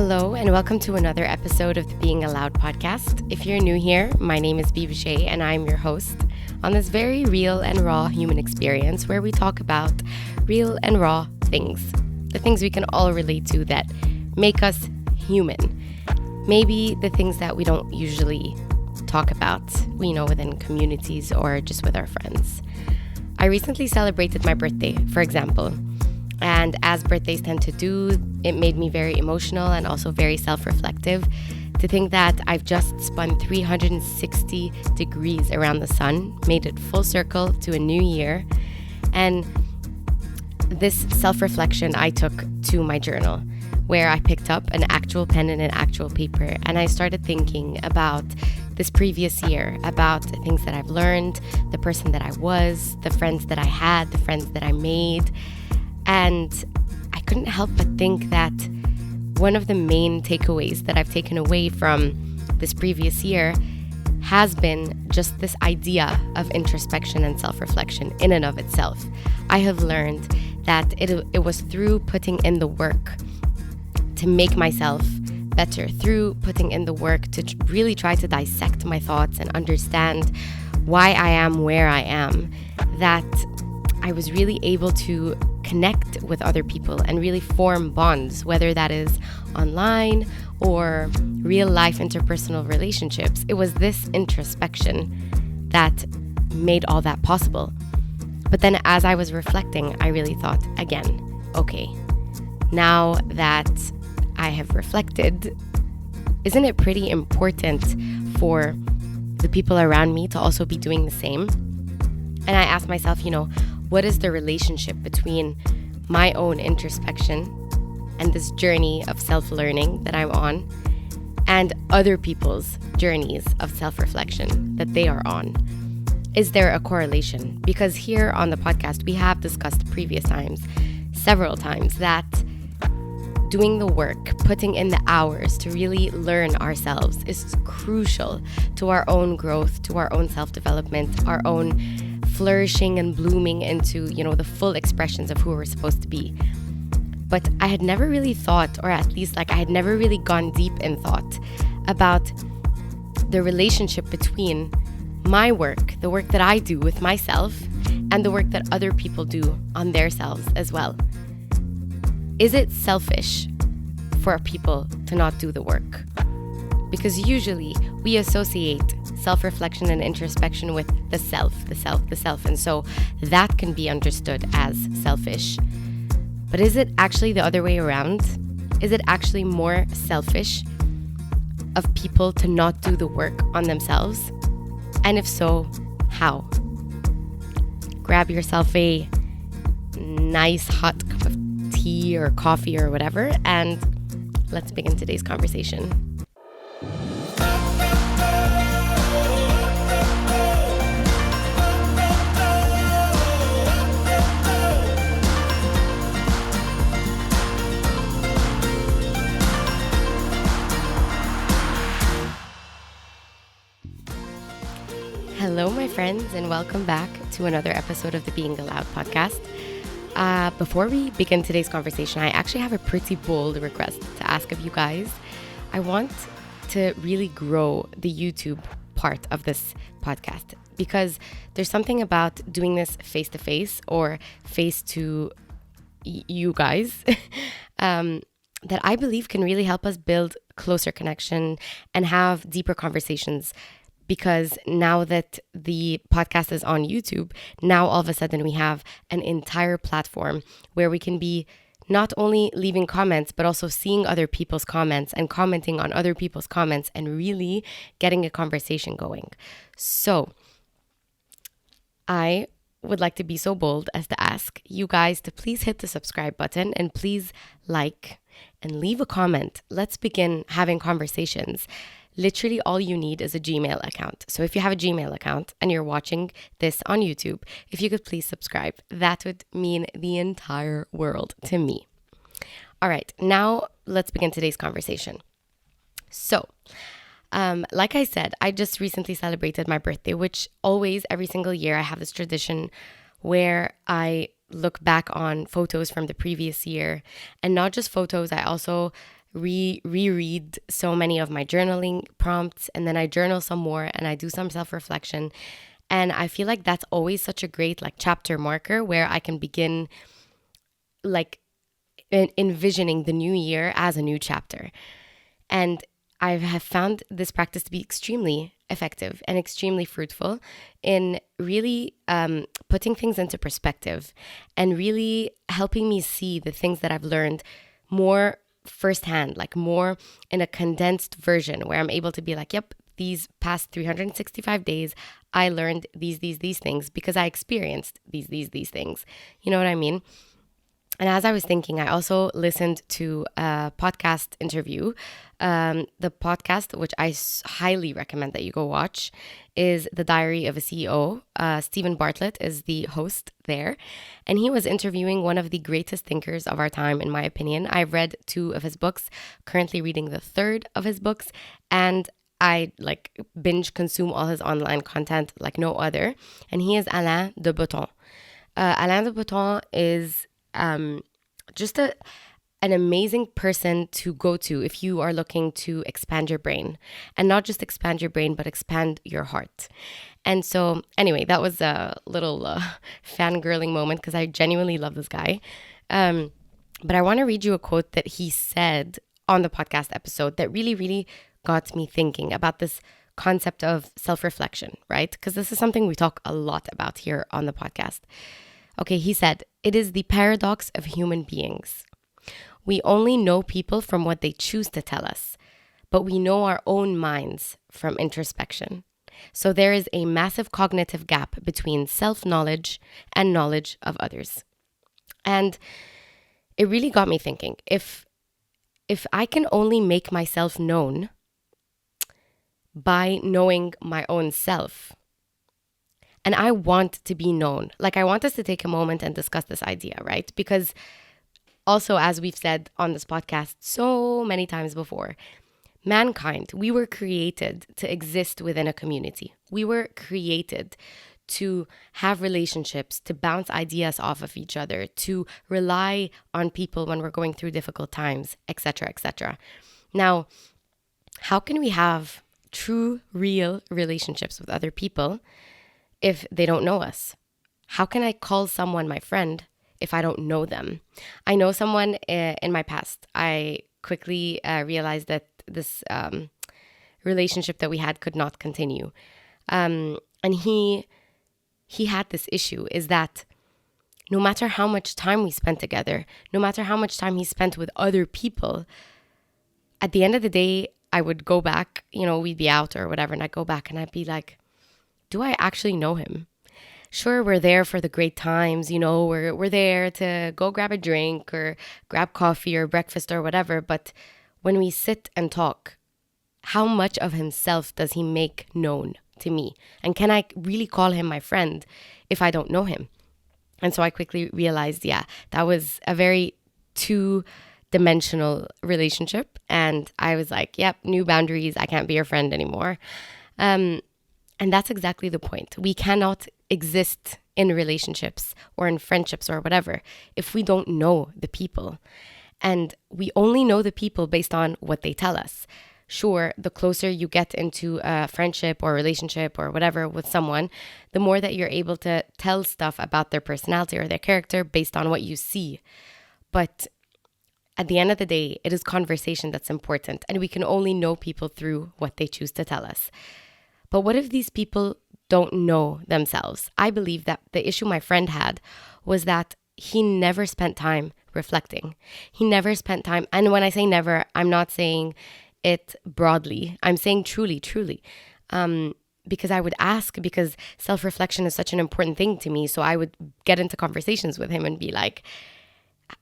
Hello and welcome to another episode of the Being Allowed podcast. If you're new here, my name is beebishay and I'm your host on this very real and raw human experience where we talk about real and raw things, the things we can all relate to that make us human. Maybe the things that we don't usually talk about, within communities or just with our friends. I recently celebrated my birthday, for example. And as birthdays tend to do, it made me very emotional and also very self-reflective to think that I've just spun 360 degrees around the sun, made it full circle to a new year. And this self-reflection I took to my journal, where I picked up an actual pen and an actual paper, and I started thinking about this previous year, about the things that I've learned, the person that I was, the friends that I had, the friends that I made. And I couldn't help but think that one of the main takeaways that I've taken away from this previous year has been just this idea of introspection and self-reflection in and of itself. I have learned that it was through putting in the work to make myself better, through putting in the work to really try to dissect my thoughts and understand why I am where I am, that I was really able to connect with other people and really form bonds, whether that is online or real life interpersonal relationships. It was this introspection that made all that possible. But then as I was reflecting, I really thought again, okay, now that I have reflected, isn't it pretty important for the people around me to also be doing the same? And I asked myself, what is the relationship between my own introspection and this journey of self-learning that I'm on and other people's journeys of self-reflection that they are on? Is there a correlation? Because here on the podcast, we have discussed previous times, several times, that doing the work, putting in the hours to really learn ourselves is crucial to our own growth, to our own self-development, our own flourishing and blooming into, the full expressions of who we're supposed to be. But I had never really thought, or at least I had never really gone deep in thought about the relationship between my work, the work that I do with myself, and the work that other people do on their selves as well. Is it selfish for people to not do the work? Because usually we associate self-reflection and introspection with the self. And so that can be understood as selfish. But is it actually the other way around? Is it actually more selfish of people to not do the work on themselves? And if so, how? Grab yourself a nice hot cup of tea or coffee or whatever, and let's begin today's conversation. Hello, my friends, and welcome back to another episode of the Being Allowed podcast. Before we begin today's conversation, I actually have a pretty bold request to ask of you guys. I want to really grow the YouTube part of this podcast because there's something about doing this face-to-face or face to you guys that I believe can really help us build closer connection and have deeper conversations. Because now that the podcast is on YouTube, now all of a sudden we have an entire platform where we can be not only leaving comments, but also seeing other people's comments and commenting on other people's comments and really getting a conversation going. So I would like to be so bold as to ask you guys to please hit the subscribe button and please like and leave a comment. Let's begin having conversations. Literally all you need is a Gmail account. So if you have a Gmail account and you're watching this on YouTube, if you could please subscribe, that would mean the entire world to me. All right, now let's begin today's conversation. So, like I said, I just recently celebrated my birthday, which always, every single year, I have this tradition where I look back on photos from the previous year. And not just photos, I also reread so many of my journaling prompts, and then I journal some more and I do some self-reflection. And I feel like that's always such a great like chapter marker where I can begin like envisioning the new year as a new chapter. And I have found this practice to be extremely effective and extremely fruitful in really putting things into perspective and really helping me see the things that I've learned more firsthand, like more in a condensed version where I'm able to be like, yep, these past 365 days, I learned these things because I experienced these things. You know what I mean? And as I was thinking, I also listened to a podcast interview. The podcast, which I highly recommend that you go watch, is The Diary of a CEO. Stephen Bartlett is the host there. And he was interviewing one of the greatest thinkers of our time, in my opinion. I've read 2 of his books, currently reading the 3rd of his books. And I like binge consume all his online content like no other. And he is Alain de Botton. Alain de Botton is just an amazing person to go to if you are looking to expand your brain, and not just expand your brain, but expand your heart. And so anyway, that was a little fangirling moment because I genuinely love this guy. But I want to read you a quote that he said on the podcast episode that really got me thinking about this concept of self-reflection, right? Because this is something we talk a lot about here on the podcast. Okay, he said, "It is the paradox of human beings. We only know people from what they choose to tell us, but we know our own minds from introspection. So there is a massive cognitive gap between self-knowledge and knowledge of others." And it really got me thinking, if I can only make myself known by knowing my own self, and I want to be known. Like, I want us to take a moment and discuss this idea, right? Because also, as we've said on this podcast so many times before, mankind, we were created to exist within a community. We were created to have relationships, to bounce ideas off of each other, to rely on people when we're going through difficult times, etc., etc. Now, how can we have true, real relationships with other people if they don't know us? How can I call someone my friend if I don't know them? I know someone in my past. I quickly realized that this relationship that we had could not continue. And he had this issue, is that no matter how much time we spent together, no matter how much time he spent with other people, at the end of the day, I would go back, we'd be out or whatever, and I'd go back and I'd be like, do I actually know him? Sure, we're there for the great times, we're there to go grab a drink or grab coffee or breakfast or whatever. But when we sit and talk, how much of himself does he make known to me? And can I really call him my friend if I don't know him? And so I quickly realized, that was a very two-dimensional relationship. And I was like, yep, new boundaries. I can't be your friend anymore. And that's exactly the point. We cannot exist in relationships or in friendships or whatever if we don't know the people. And we only know the people based on what they tell us. Sure, the closer you get into a friendship or relationship or whatever with someone, the more that you're able to tell stuff about their personality or their character based on what you see. But at the end of the day, it is conversation that's important, and we can only know people through what they choose to tell us. But what if these people don't know themselves? I believe that the issue my friend had was that he never spent time reflecting. He never spent time. And when I say never, I'm not saying it broadly. I'm saying truly. Because I would ask, because self-reflection is such an important thing to me. So I would get into conversations with him and be like,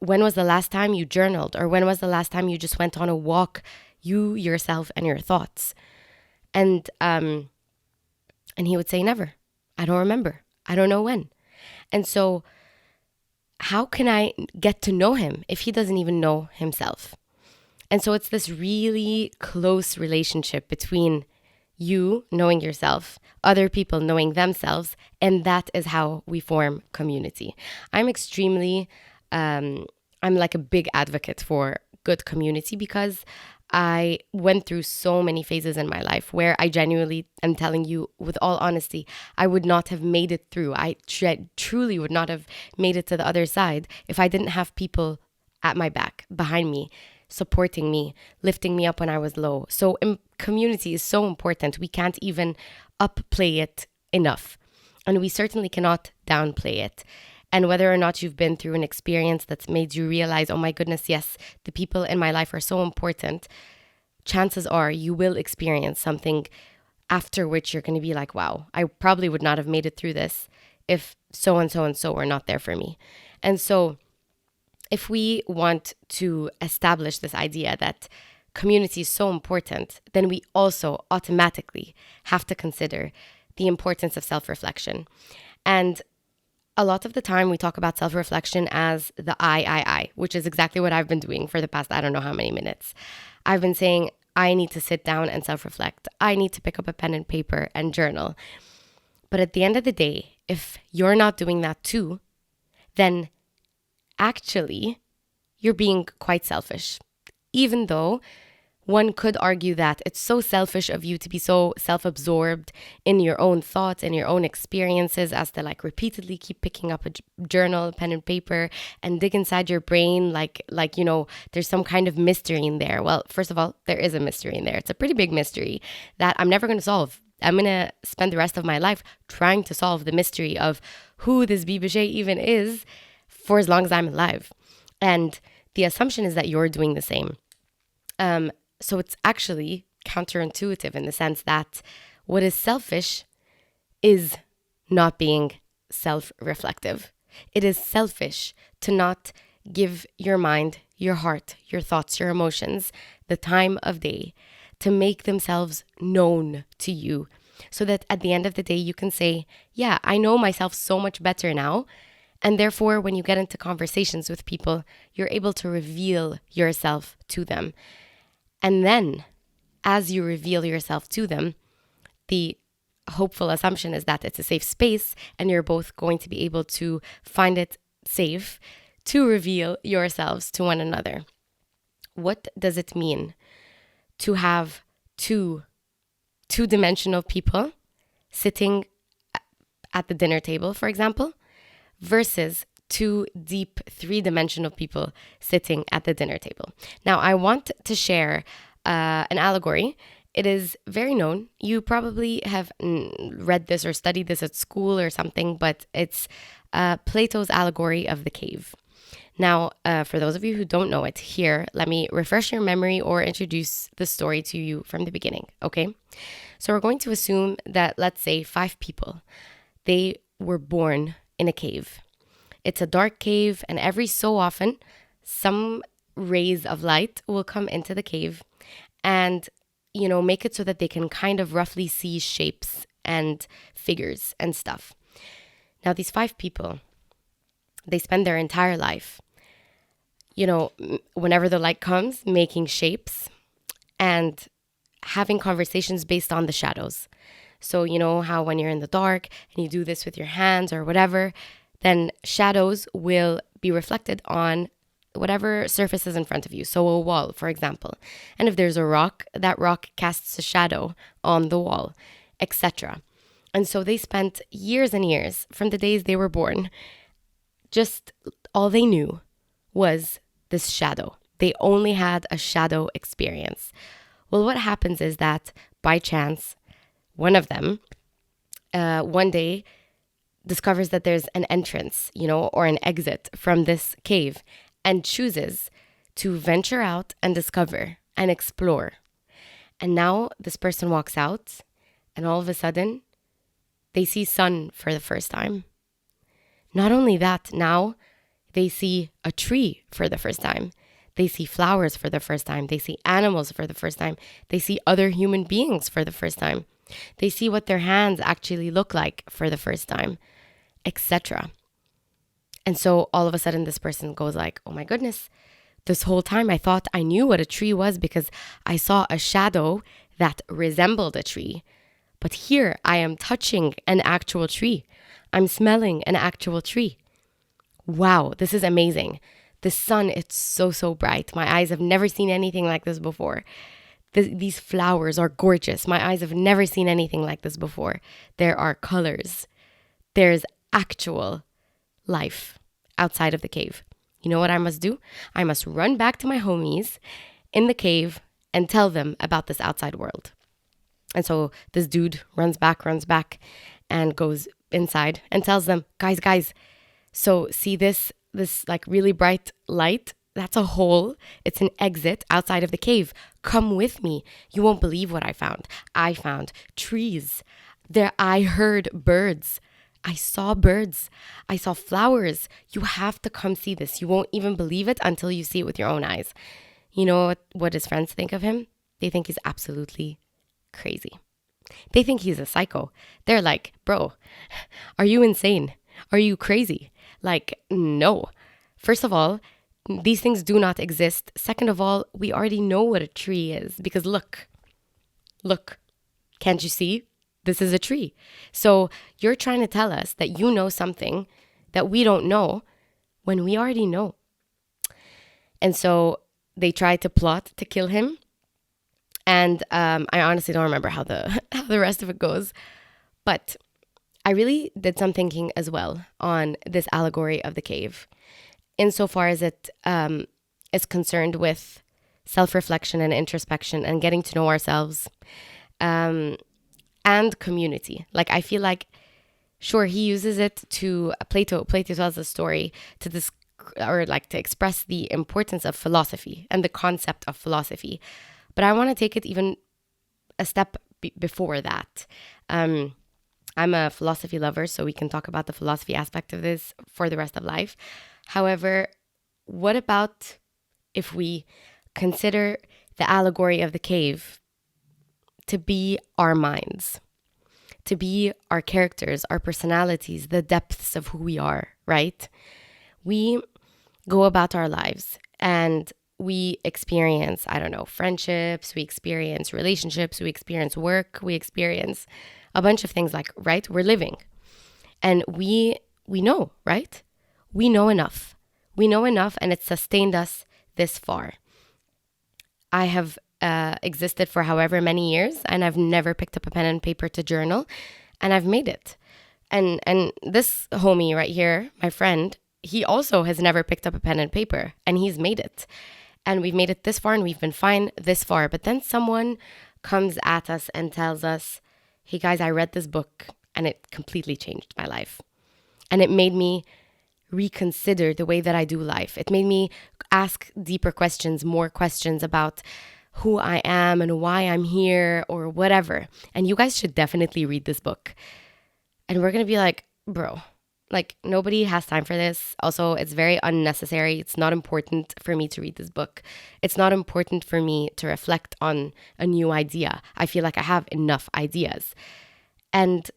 when was the last time you journaled? Or when was the last time you just went on a walk, you, yourself, and your thoughts? And he would say, never. I don't remember. I don't know when. And so how can I get to know him if he doesn't even know himself? And so it's this really close relationship between you knowing yourself, other people knowing themselves, and that is how we form community. I'm like a big advocate for good community because I went through so many phases in my life where I genuinely am telling you with all honesty, I would not have made it through. I truly would not have made it to the other side if I didn't have people at my back, behind me, supporting me, lifting me up when I was low. So community is so important. We can't even upplay it enough. And we certainly cannot downplay it. And whether or not you've been through an experience that's made you realize, oh my goodness, yes, the people in my life are so important, chances are you will experience something after which you're going to be like, wow, I probably would not have made it through this if so and so and so were not there for me. And so if we want to establish this idea that community is so important, then we also automatically have to consider the importance of self-reflection. And a lot of the time we talk about self-reflection as the I, which is exactly what I've been doing for the past, I don't know how many minutes. I've been saying, I need to sit down and self-reflect. I need to pick up a pen and paper and journal. But at the end of the day, if you're not doing that too, then actually you're being quite selfish. Even though one could argue that it's so selfish of you to be so self-absorbed in your own thoughts and your own experiences as to like repeatedly keep picking up a journal, pen and paper and dig inside your brain like there's some kind of mystery in there. Well, first of all, there is a mystery in there. It's a pretty big mystery that I'm never going to solve. I'm going to spend the rest of my life trying to solve the mystery of who this beebishay even is for as long as I'm alive. And the assumption is that you're doing the same. So it's actually counterintuitive in the sense that what is selfish is not being self-reflective. It is selfish to not give your mind, your heart, your thoughts, your emotions the time of day to make themselves known to you so that at the end of the day you can say, yeah, I know myself so much better now. And therefore, when you get into conversations with people, you're able to reveal yourself to them. And then, as you reveal yourself to them, the hopeful assumption is that it's a safe space and you're both going to be able to find it safe to reveal yourselves to one another. What does it mean to have two-dimensional people sitting at the dinner table, for example, versus two deep three-dimensional people sitting at the dinner table? Now, I want to share an allegory. It is very known. You probably have read this or studied this at school or something, but it's Plato's allegory of the cave. Now, for those of you who don't know it, here, let me refresh your memory or introduce the story to you from the beginning, okay? So we're going to assume that, let's say, 5 people, they were born in a cave. It's a dark cave, and every so often, some rays of light will come into the cave and, make it so that they can kind of roughly see shapes and figures and stuff. Now, these 5 people, they spend their entire life, whenever the light comes, making shapes and having conversations based on the shadows. So, how when you're in the dark and you do this with your hands or whatever, then shadows will be reflected on whatever surface is in front of you. So a wall, for example. And if there's a rock, that rock casts a shadow on the wall, etc. And so they spent years and years from the days they were born. Just all they knew was this shadow. They only had a shadow experience. Well, what happens is that by chance, one of them, one day, discovers that there's an entrance, or an exit from this cave and chooses to venture out and discover and explore. And now this person walks out and all of a sudden they see sun for the first time. Not only that, now they see a tree for the first time. They see flowers for the first time. They see animals for the first time. They see other human beings for the first time. They see what their hands actually look like for the first time, etc. And so all of a sudden this person goes like, oh my goodness, this whole time I thought I knew what a tree was because I saw a shadow that resembled a tree. But here I am touching an actual tree. I'm smelling an actual tree. Wow, this is amazing. The sun, it's so bright. My eyes have never seen anything like this before. These flowers are gorgeous. My eyes have never seen anything like this before. There are colors. There's actual life outside of the cave. You know what I must do? I must run back to my homies in the cave and tell them about this outside world. And so this dude runs back and goes inside and tells them, guys, so see this like really bright light? That's a hole. It's an exit outside of the cave. Come with me. You won't believe what I found. I found trees. There, I heard birds. I saw birds. I saw flowers. You have to come see this. You won't even believe it until you see it with your own eyes. You know what his friends think of him? They think he's absolutely crazy. They think he's a psycho. They're like, bro, are you insane? Are you crazy? Like, no. First of all, these things do not exist. Second of all, we already know what a tree is because look, can't you see? This is a tree. So you're trying to tell us that you know something that we don't know when we already know. And so they tried to plot to kill him. And I honestly don't remember how the rest of it goes. But I really did some thinking as well on this allegory of the cave, insofar as it is concerned with self-reflection and introspection and getting to know ourselves and community. Like, I feel like, sure, he uses it to Plato tells a story to this, or like to express the importance of philosophy and the concept of philosophy. But I want to take it even a step before that. I'm a philosophy lover, so we can talk about the philosophy aspect of this for the rest of life. However, what about if we consider the allegory of the cave to be our minds, to be our characters, our personalities, the depths of who we are, right? We go about our lives and we experience, I don't know, friendships, we experience relationships, we experience work, we experience a bunch of things, like, right? We're living. And we know, right? We know enough. We know enough, and it's sustained us this far. I have existed for however many years, and I've never picked up a pen and paper to journal, and I've made it. And this homie right here, my friend, he also has never picked up a pen and paper, and he's made it. And we've made it this far, and we've been fine this far. But then someone comes at us and tells us, hey guys, I read this book and it completely changed my life. And it made me reconsider the way that I do life. It made me ask deeper questions, more questions about who I am and why I'm here or whatever. And you guys should definitely read this book. And we're going to be like, bro, like, nobody has time for this. Also, it's very unnecessary. It's not important for me to read this book. It's not important for me to reflect on a new idea. I feel like I have enough ideas. And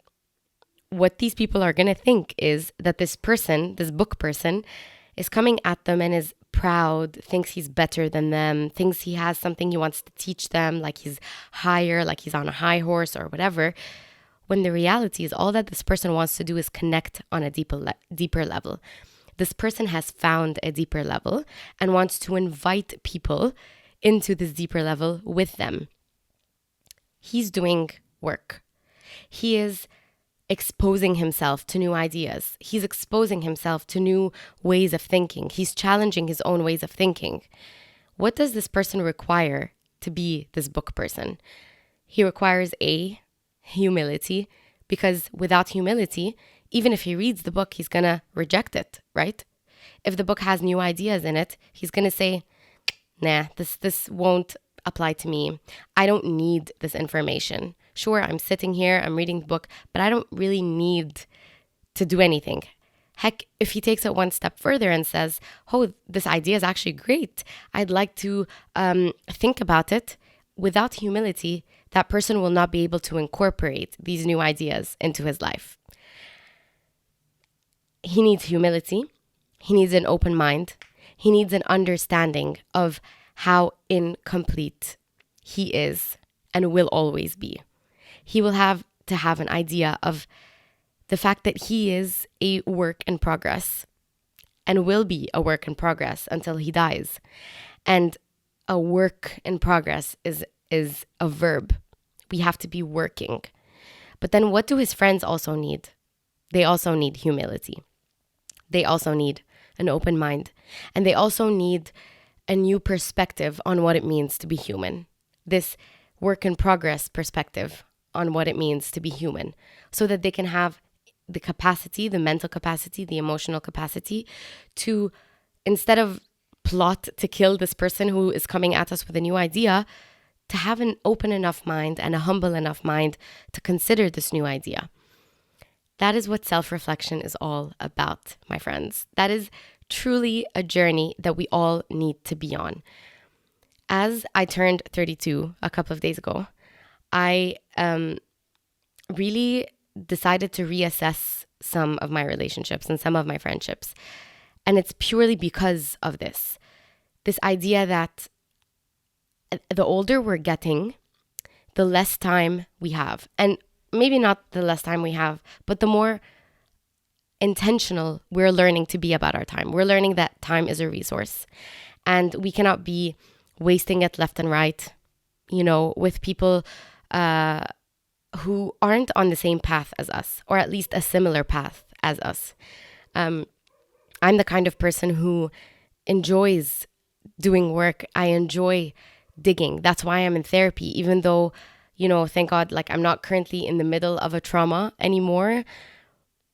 what these people are going to think is that this person, this book person, is coming at them and is proud, thinks he's better than them, thinks he has something he wants to teach them, like he's higher, like he's on a high horse or whatever. When the reality is all that this person wants to do is connect on a deeper level. This person has found a deeper level and wants to invite people into this deeper level with them. He's doing work. He is exposing himself to new ideas. He's exposing himself to new ways of thinking. He's challenging his own ways of thinking. What does this person require to be this book person? He requires humility, because without humility, even if he reads the book, he's gonna reject it, right? If the book has new ideas in it, he's gonna say, nah, this won't apply to me. I don't need this information. Sure, I'm sitting here, I'm reading the book, but I don't really need to do anything. Heck, if he takes it one step further and says, oh, this idea is actually great, I'd like to think about it. Without humility, that person will not be able to incorporate these new ideas into his life. He needs humility. He needs an open mind. He needs an understanding of how incomplete he is and will always be. He will have to have an idea of the fact that he is a work in progress and will be a work in progress until he dies. And a work in progress is a verb. We have to be working. But then what do his friends also need? They also need humility. They also need an open mind. And they also need a new perspective on what it means to be human. This work in progress perspective on what it means to be human, so that they can have the capacity, the mental capacity, the emotional capacity to, instead of plot to kill this person who is coming at us with a new idea, to have an open enough mind and a humble enough mind to consider this new idea. That is what self-reflection is all about, my friends. That is truly a journey that we all need to be on. As I turned 32 a couple of days ago, I really decided to reassess some of my relationships and some of my friendships. And it's purely because of this idea that the older we're getting, the less time we have. And maybe not the less time we have, but the more intentional we're learning to be about our time. We're learning that time is a resource and we cannot be wasting it left and right, with people who aren't on the same path as us, or at least a similar path as us. I'm the kind of person who enjoys doing work. I enjoy digging. That's why I'm in therapy, even though, thank God, I'm not currently in the middle of a trauma anymore.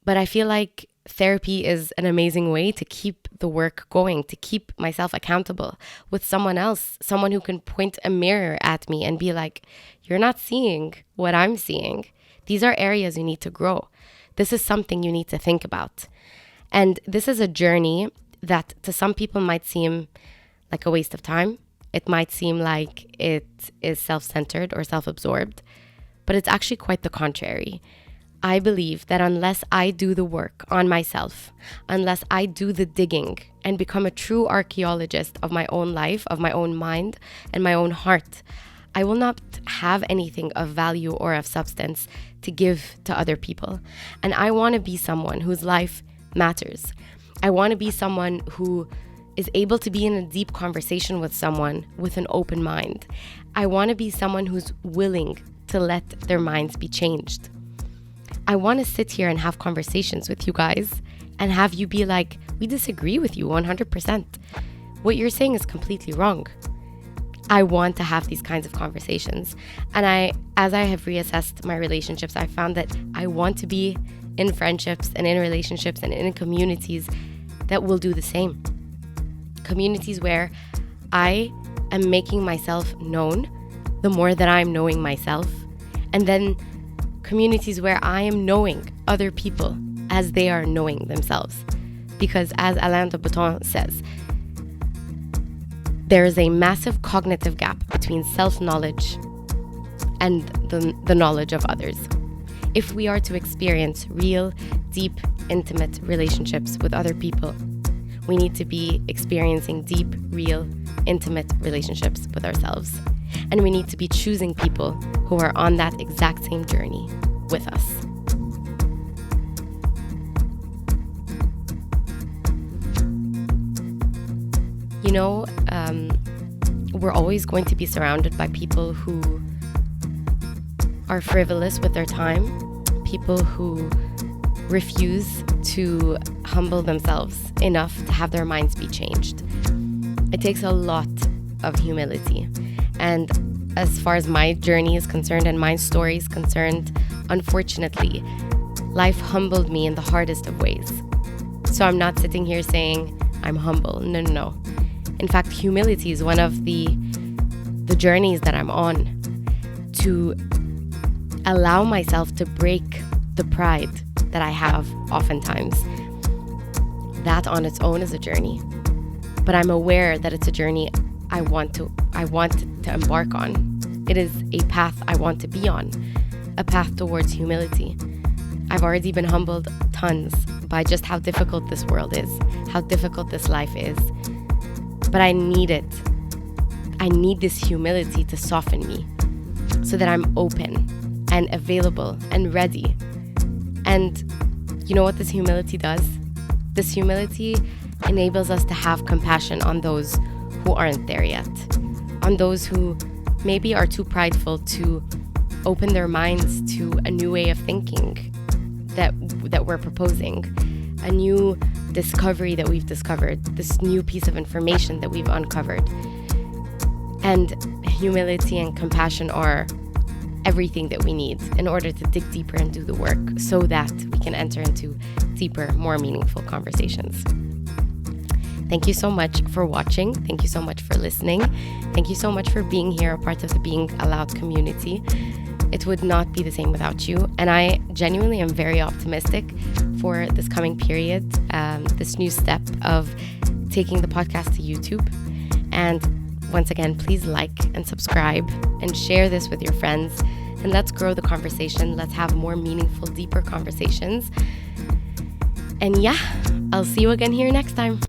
But I feel like therapy is an amazing way to keep the work going, to keep myself accountable with someone else, someone who can point a mirror at me and be like, you're not seeing what I'm seeing. These are areas you need to grow. This is something you need to think about. And this is a journey that to some people might seem like a waste of time. It might seem like it is self-centered or self-absorbed, but it's actually quite the contrary. I believe that unless I do the work on myself, unless I do the digging and become a true archaeologist of my own life, of my own mind and my own heart, I will not have anything of value or of substance to give to other people. And I want to be someone whose life matters. I want to be someone who is able to be in a deep conversation with someone with an open mind. I want to be someone who's willing to let their minds be changed. I want to sit here and have conversations with you guys and have you be like, we disagree with you 100%. What you're saying is completely wrong. I want to have these kinds of conversations. And as I have reassessed my relationships, I found that I want to be in friendships and in relationships and in communities that will do the same. Communities where I am making myself known the more that I'm knowing myself. And then communities where I am knowing other people as they are knowing themselves. Because as Alain de Botton says, there is a massive cognitive gap between self-knowledge and the knowledge of others. If we are to experience real, deep, intimate relationships with other people, we need to be experiencing deep, real, intimate relationships with ourselves. And we need to be choosing people who are on that exact same journey with us. We're always going to be surrounded by people who are frivolous with their time, people who refuse to humble themselves enough to have their minds be changed. It takes a lot of humility. And as far as my journey is concerned and my story is concerned, unfortunately, life humbled me in the hardest of ways. So I'm not sitting here saying I'm humble. No. In fact, humility is one of the journeys that I'm on, to allow myself to break the pride that I have oftentimes. That on its own is a journey. But I'm aware that it's a journey I want to embark on. It is a path I want to be on, a path towards humility. I've already been humbled tons by just how difficult this world is, how difficult this life is. But I need it. I need this humility to soften me so that I'm open and available and ready. And you know what this humility does? This humility enables us to have compassion on those who aren't there yet, on those who maybe are too prideful to open their minds to a new way of thinking that we're proposing, a new discovery that we've discovered, this new piece of information that we've uncovered. And humility and compassion are everything that we need in order to dig deeper and do the work so that we can enter into deeper, more meaningful conversations. Thank you so much for watching. Thank you so much for listening. Thank you so much for being here, a part of the Being Allowed community. It would not be the same without you. And I genuinely am very optimistic for this coming period, this new step of taking the podcast to YouTube. And once again, please like and subscribe and share this with your friends. And let's grow the conversation. Let's have more meaningful, deeper conversations. And yeah, I'll see you again here next time.